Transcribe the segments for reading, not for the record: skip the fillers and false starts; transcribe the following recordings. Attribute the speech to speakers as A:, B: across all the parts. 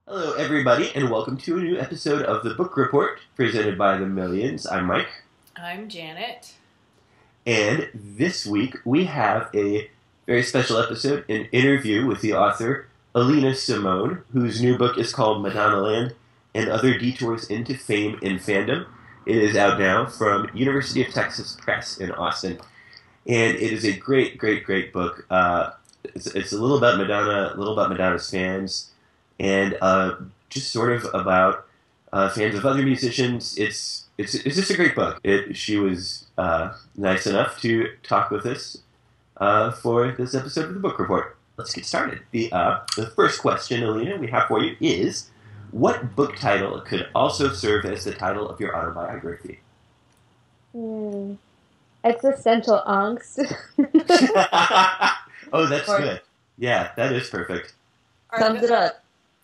A: Hello, everybody, and welcome to a new episode of the Book Report, presented by The Millions. I'm Mike.
B: I'm Janet.
A: And this week, we have a very special episode, an interview with the author, Alina Simone, whose new book is called Madonnaland and Other Detours into Fame and Fandom. It is out now from University of Texas Press in Austin. And it is a great, great, great book. It's a little about Madonna, a little about Madonna's fans, and just sort of about fans of other musicians. It's just a great book. She was nice enough to talk with us for this episode of the Book Report. Let's get started. The first question, Alina, we have for you is, what book title could also serve as the title of your autobiography?
C: Existential angst.
A: Oh, that's good. Yeah, that is perfect.
C: Sums it up.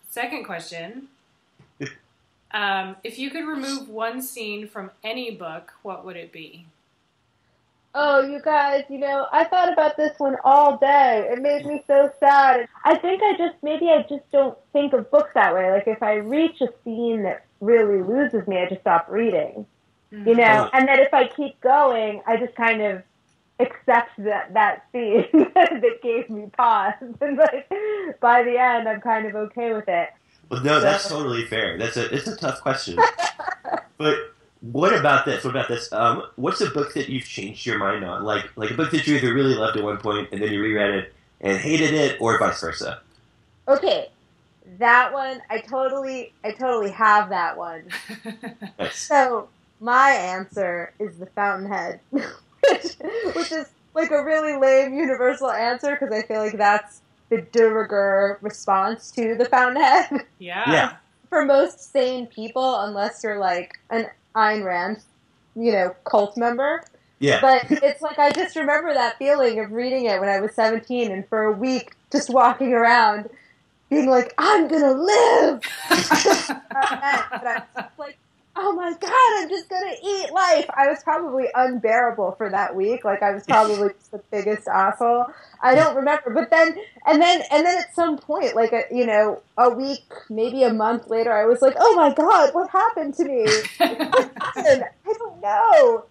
B: Second question. If you could remove one scene from any book, what would it be?
C: Oh, you guys, I thought about this one all day. It made me so sad. I think I just don't think of books that way. Like, if I reach a scene that really loses me, I just stop reading.
B: Mm-hmm.
C: And then if I keep going, I just kind of accept that scene that gave me pause. And like, by the end, I'm kind of okay with it.
A: Well, no, that's totally fair. It's a tough question. But what about this? What's a book that you've changed your mind on? Like a book that you either really loved at one point and then you reread it and hated it, or vice versa?
C: Okay. That one, I totally have that one.
A: Nice.
C: So, my answer is the Fountainhead, which is like a really lame universal answer because I feel like that's the de rigueur response to the Fountainhead.
B: Yeah.
C: For most sane people, unless you're like an Ayn Rand, cult member.
A: Yeah.
C: But it's like I just remember that feeling of reading it when I was 17 and for a week just walking around being like, I'm gonna live! But I was like, oh my god, I'm just gonna eat life. I was probably unbearable for that week. Like, I was probably just the biggest asshole. I don't remember. But then at some point, like, a week, maybe a month later, I was like, oh my god, what happened to me? What happened? I don't know.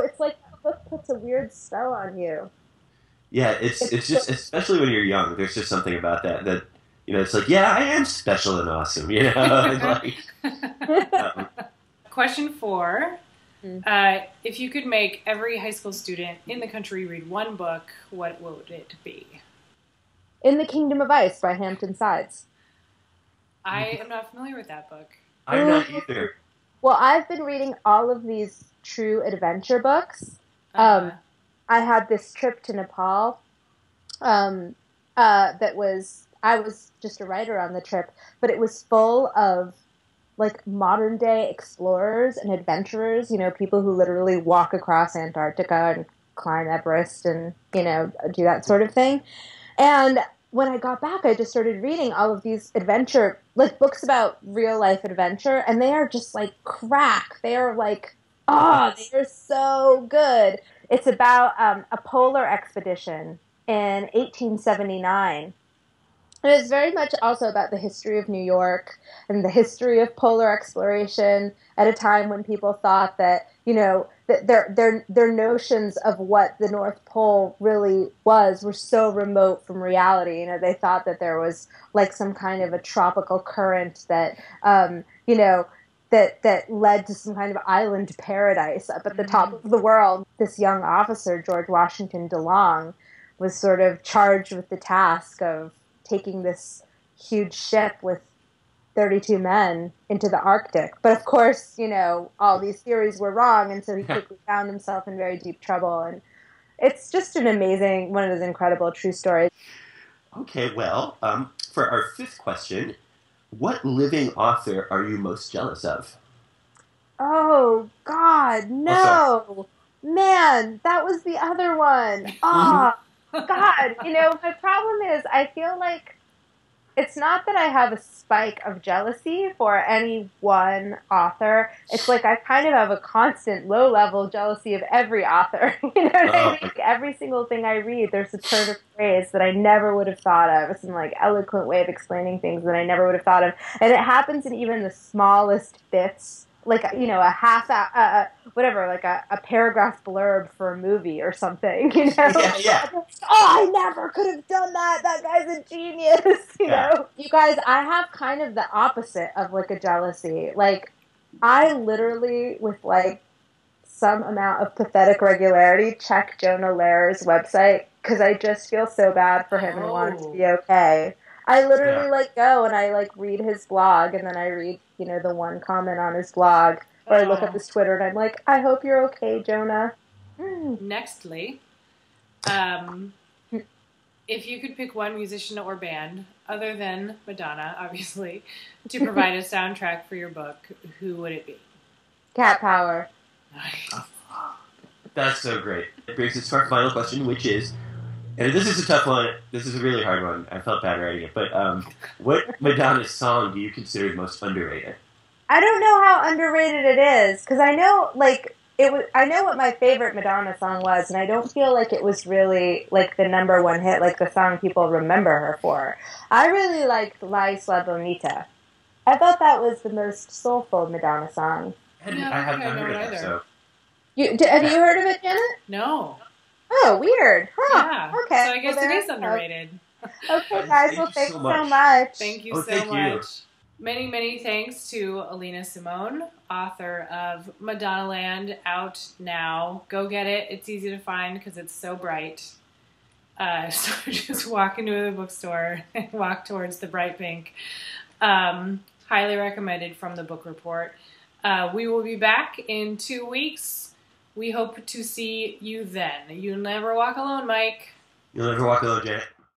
C: It's like the book puts a weird spell on you.
A: Yeah, it's just, especially when you're young, there's just something about that, it's like, yeah, I am special and awesome,
B: Question 4. If you could make every high school student in the country read one book, what would it be?
C: In the Kingdom of Ice by Hampton Sides.
B: I am not familiar with that book.
A: I'm not either.
C: Well, I've been reading all of these true adventure books. I had this trip to Nepal I was just a writer on the trip, but it was full of like modern day explorers and adventurers, people who literally walk across Antarctica and climb Everest and, do that sort of thing. And when I got back, I just started reading all of these adventure, like books about real life adventure, and they are just like crack. They are like, they're so good. It's about a polar expedition in 1879. And it's very much also about the history of New York and the history of polar exploration at a time when people thought that, that their notions of what the North Pole really were so remote from reality. They thought that there was like some kind of a tropical current that, that led to some kind of island paradise up at the top of the world. This young officer, George Washington DeLong, was sort of charged with the task of taking this huge ship with 32 men into the Arctic. But of course, all these theories were wrong, and so he quickly found himself in very deep trouble. And it's just one of those incredible true stories.
A: Okay, well, for our fifth question, what living author are you most jealous of?
C: Oh, God, no. Man, that was the other one. God, my problem is I feel like it's not that I have a spike of jealousy for any one author. It's like I kind of have a constant low-level jealousy of every author. You know what I mean? Like every single thing I read, there's a turn of phrase that I never would have thought of. Some like eloquent way of explaining things that I never would have thought of. And it happens in even the smallest bits. Like, you know, a half, whatever, like a paragraph blurb for a movie or something, you know?
A: Yeah.
C: Oh, I never could have done that. That guy's a genius, you know? You guys, I have kind of the opposite of, like, a jealousy. Like, I literally, with, like, some amount of pathetic regularity, check Jonah Lehrer's website because I just feel so bad for him and want him to be okay. I literally like go and I like read his blog and then I read, you know, the one comment on his blog or I look up his Twitter and I'm like, I hope you're okay, Jonah.
B: Nextly, if you could pick one musician or band other than Madonna, obviously, to provide a soundtrack for your book, who would it be?
C: Cat Power.
B: Nice.
A: That's so great. It brings us to our final question, which is, and this is a tough one. This is a really hard one. I felt bad writing it. But what Madonna song do you consider most underrated?
C: I don't know how underrated it is because I know, like, I know what my favorite Madonna song was, and I don't feel like it was really like the number one hit, like the song people remember her for. I really liked Isla Bonita. I thought that was the most soulful Madonna song.
A: I haven't heard of it. So.
C: Have you heard of it, Janet?
B: No.
C: Oh, weird. Huh.
B: Yeah.
C: Okay.
B: So I guess it is underrated.
C: Okay, guys. Well, thanks so much.
B: Thank you so much. Many, many thanks to Alina Simone, author of Madonnaland, out now. Go get it. It's easy to find because it's so bright. So just walk into the bookstore and walk towards the bright pink. Highly recommended from the book report. We will be back in 2 weeks. We hope to see you then. You'll never walk alone, Mike.
A: You'll never walk alone, Janet.